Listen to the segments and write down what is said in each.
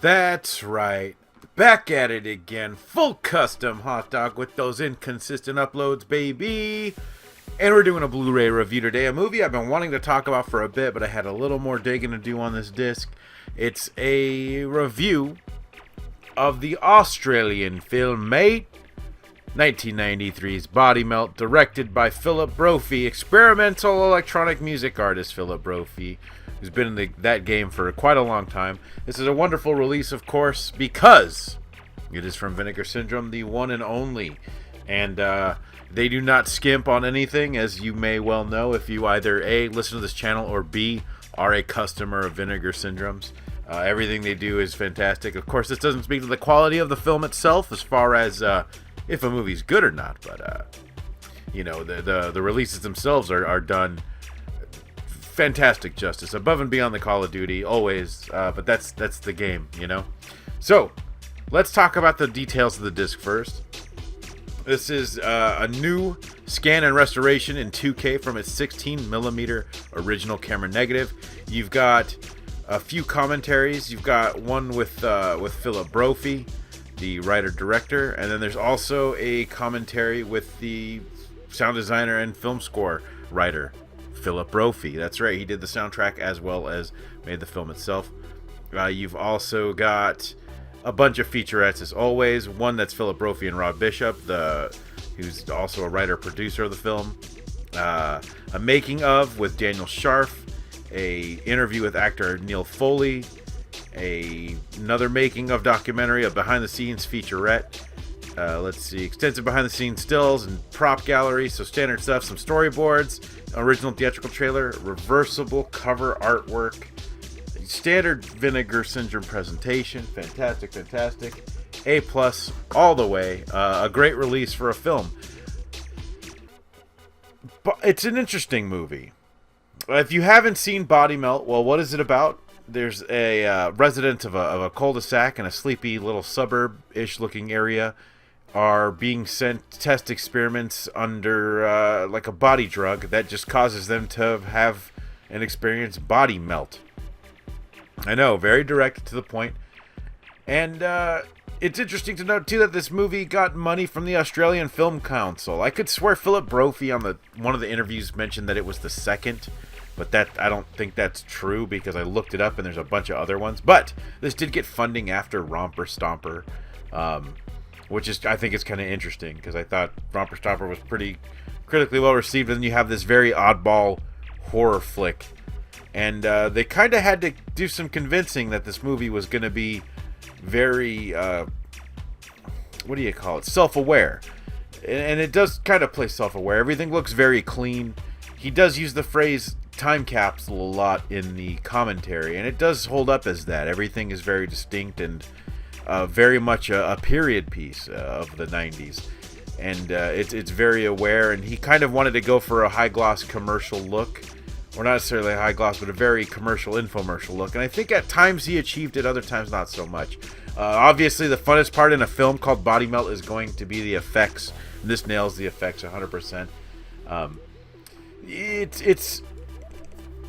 That's right. Back at it again. Full custom hot dog with those inconsistent uploads, baby. And we're doing a Blu-Ray review today. A movie I've been wanting to talk about for a bit, but I had a little more digging to do on this disc. It's a review of the Australian film, mate. 1993's Body Melt, directed by Philip Brophy, experimental electronic music artist Philip Brophy, who's been in that game for quite a long time. This is a wonderful release, of course, because it is from Vinegar Syndrome, the one and only. And they do not skimp on anything, as you may well know if you either A, listen to this channel, or B, are a customer of Vinegar Syndrome's. Everything they do is fantastic. Of course, this doesn't speak to the quality of the film itself as far as if a movie's good or not, but the releases themselves are done fantastic justice, above and beyond the Call of Duty, always. But that's the game, you know. So let's talk about the details of the disc first. This is a new scan and restoration in 2K from its 16mm original camera negative. You've got a few commentaries. You've got one with Philip Brophy, the writer-director, and then there's also a commentary with the sound designer and film score writer, Philip Brophy. That's right, he did the soundtrack as well as made the film itself. You've also got a bunch of featurettes, as always. One that's Philip Brophy and Rob Bishop, who's also a writer-producer of the film. A making-of with Daniel Scharf. A interview with actor Neil Foley. Another making of documentary, a behind the scenes featurette. Let's see, extensive behind the scenes stills and prop gallery, so standard stuff, some storyboards, original theatrical trailer, reversible cover artwork, standard Vinegar Syndrome presentation. Fantastic. A+ all the way. A great release for a film. But it's an interesting movie. If you haven't seen Body Melt, well, what is it about? There's a resident of a cul-de-sac in a sleepy little suburb-ish looking area are being sent to test experiments under like a body drug that just causes them to have and experience body melt. I know, very direct to the point. And it's interesting to note too that this movie got money from the Australian Film Council. I could swear Philip Brophy on one of the interviews mentioned that it was the second. But I don't think that's true because I looked it up and there's a bunch of other ones. But this did get funding after Romper Stomper, which is, I think, is kind of interesting because I thought Romper Stomper was pretty critically well received, and then you have this very oddball horror flick, and they kind of had to do some convincing that this movie was going to be very self-aware, and it does kind of play self-aware. Everything looks very clean. He does use the phrase time capsule a lot in the commentary, and it does hold up as that. Everything is very distinct and very much a period piece of the 90s, and it's very aware, and he kind of wanted to go for a high gloss commercial look, or not necessarily a high gloss, but a very commercial infomercial look, and I think at times he achieved it, other times not so much. Obviously the funnest part in a film called Body Melt is going to be the effects, and this nails the effects 100%.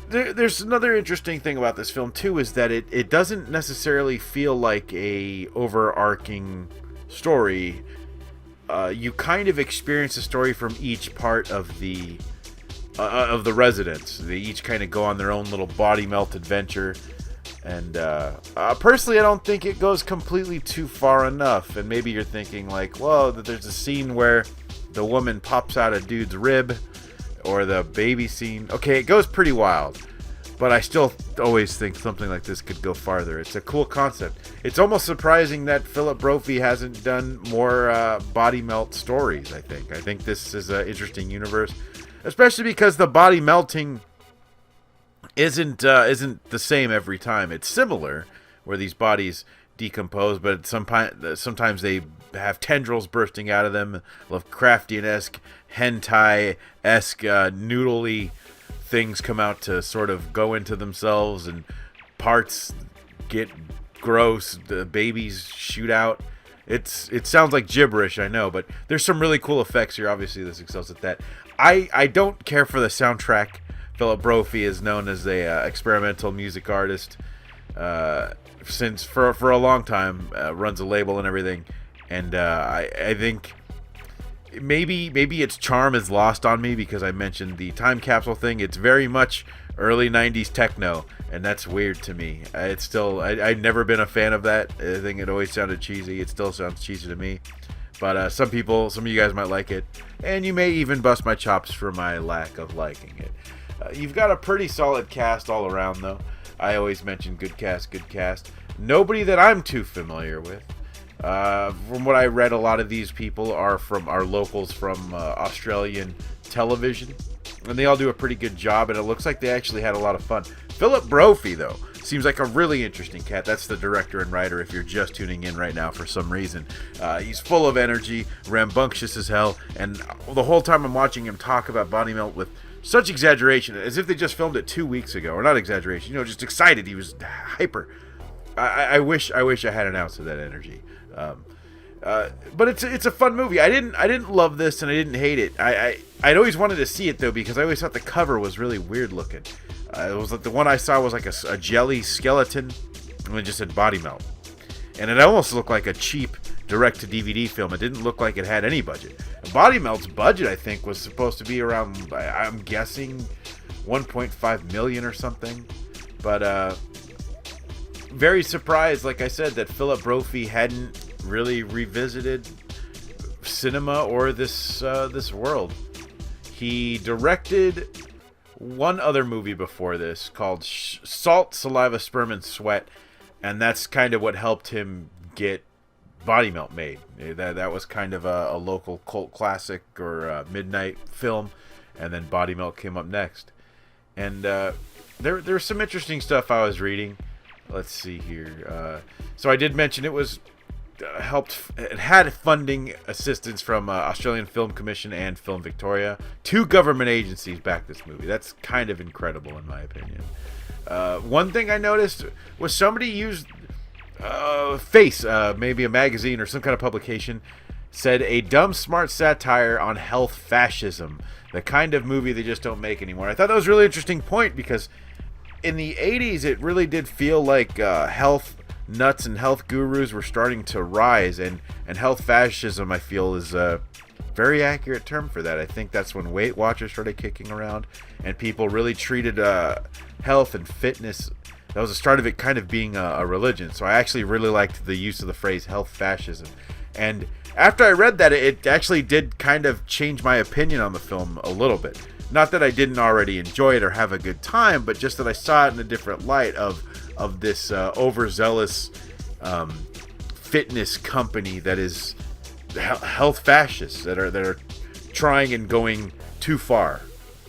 There's another interesting thing about this film too, is that it doesn't necessarily feel like a overarching story. You kind of experience the story from each part of the residents. They each kind of go on their own little body melt adventure, and personally I don't think it goes completely too far enough. And maybe you're thinking like, well, there's a scene where the woman pops out a dude's rib, or the baby scene. Okay, it goes pretty wild, but I still always think something like this could go farther. It's a cool concept. It's almost surprising that Philip Brophy hasn't done more body melt stories. I think this is an interesting universe, especially because the body melting isn't the same every time. It's similar, where these bodies decompose, but sometimes they have tendrils bursting out of them, Lovecraftian-esque, hentai-esque, noodly things come out to sort of go into themselves, and parts get gross, the babies shoot out. It sounds like gibberish, I know, but there's some really cool effects here. Obviously this excels at that. I don't care for the soundtrack. Philip Brophy is known as a experimental music artist. since for a long time, runs a label and everything, and I think maybe its charm is lost on me because I mentioned the time capsule thing. It's very much early 90s techno, and that's weird to me. It's still, I've never been a fan of that. I think it always sounded cheesy. It still sounds cheesy to me. But some of you guys might like it, and you may even bust my chops for my lack of liking it. You've got a pretty solid cast all around, though. I always mention good cast. Nobody that I'm too familiar with. From what I read, a lot of these people are locals from Australian television, and they all do a pretty good job, and it looks like they actually had a lot of fun. Philip Brophy, though, seems like a really interesting cat. That's the director and writer if you're just tuning in right now for some reason. He's full of energy, rambunctious as hell, and the whole time I'm watching him talk about body melt with such exaggeration, as if they just filmed it 2 weeks ago, or not exaggeration, just excited. He was hyper. I wish I had an ounce of that energy. But it's a fun movie. I didn't love this, and I didn't hate it. I'd always wanted to see it though because I always thought the cover was really weird looking. It was like the one I saw was like a jelly skeleton, and it just said body melt, and it almost looked like a cheap direct-to-DVD film. It didn't look like it had any budget. Body Melt's budget, I think, was supposed to be around, I'm guessing, 1.5 million or something. But very surprised, like I said, that Philip Brophy hadn't really revisited cinema or this world. He directed one other movie before this called Salt, Saliva, Sperm, and Sweat, and that's kind of what helped him get Body Melt made. That was kind of a local cult classic or a midnight film, and then Body Melt came up next. And there's some interesting stuff I was reading. Let's see here. So I did mention it was it had funding assistance from Australian Film Commission and Film Victoria. 2 government agencies backed this movie. That's kind of incredible in my opinion. One thing I noticed was somebody used Face, maybe a magazine or some kind of publication, said a dumb smart satire on health fascism, the kind of movie they just don't make anymore. I thought that was a really interesting point because in the 80s it really did feel like health nuts and health gurus were starting to rise, and health fascism, I feel, is a very accurate term for that. I think that's when Weight Watchers started kicking around and people really treated health and fitness. That was the start of it kind of being a religion. So I actually really liked the use of the phrase health fascism. And after I read that, it actually did kind of change my opinion on the film a little bit. Not that I didn't already enjoy it or have a good time, but just that I saw it in a different light of this overzealous fitness company that is health fascists that are trying and going too far.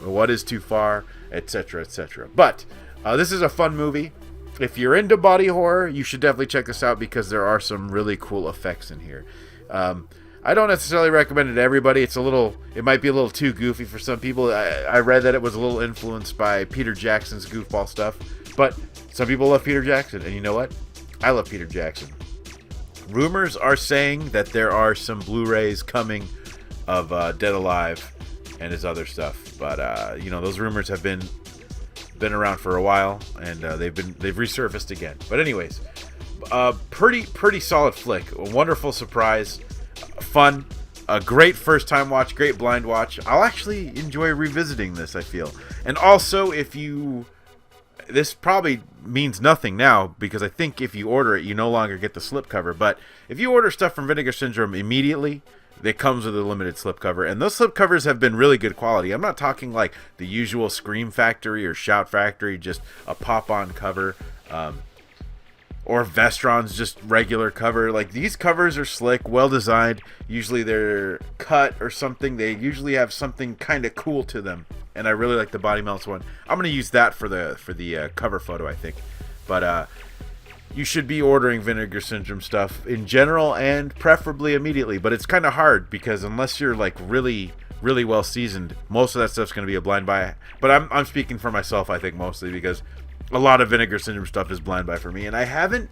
What is too far, etc., etc. But this is a fun movie. If you're into body horror, you should definitely check this out because there are some really cool effects in here. I don't necessarily recommend it to everybody. It might be a little too goofy for some people. I read that it was a little influenced by Peter Jackson's goofball stuff, but some people love Peter Jackson, and you know what? I love Peter Jackson. Rumors are saying that there are some Blu-rays coming of Dead Alive and his other stuff, but those rumors have been around for a while, and they've resurfaced again. But anyways, pretty solid flick, a wonderful surprise, fun, a great first time watch, great blind watch. I'll actually enjoy revisiting this, I feel. And also, this probably means nothing now because I think if you order it, you no longer get the slipcover. But if you order stuff from Vinegar Syndrome immediately, it comes with a limited slipcover, and those slipcovers have been really good quality. I'm not talking like the usual Scream Factory or Shout Factory, just a pop-on cover, or Vestron's just regular cover. Like, these covers are slick, well designed. Usually they're cut or something. They usually have something kind of cool to them, and I really like the Body Melts one. I'm gonna use that for the cover photo, I think. But you should be ordering Vinegar Syndrome stuff in general and preferably immediately. But it's kind of hard because unless you're like really, really well seasoned, most of that stuff's going to be a blind buy. But I'm speaking for myself, I think, mostly because a lot of Vinegar Syndrome stuff is blind buy for me. And I haven't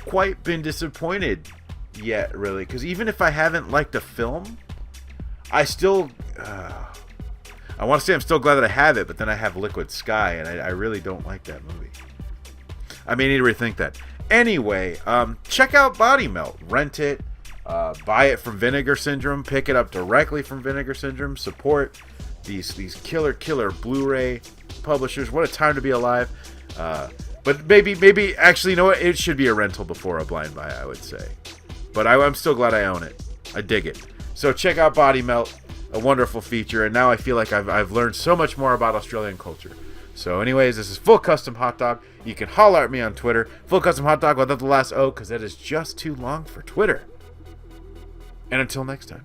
quite been disappointed yet, really. Because even if I haven't liked a film, I still... I want to say I'm still glad that I have it, but then I have Liquid Sky, and I really don't like that movie. I may need to rethink that. Anyway, check out Body Melt. Rent it. Buy it from Vinegar Syndrome. Pick it up directly from Vinegar Syndrome. Support these killer Blu-ray publishers. What a time to be alive. But maybe actually, you know what? It should be a rental before a blind buy, I would say. But I'm still glad I own it. I dig it. So check out Body Melt, a wonderful feature. And now I feel like I've learned so much more about Australian culture. So anyways, this is Full Custom Hot Dog. You can holler at me on Twitter. Full Custom Hot Dog without the last O, because that is just too long for Twitter. And until next time.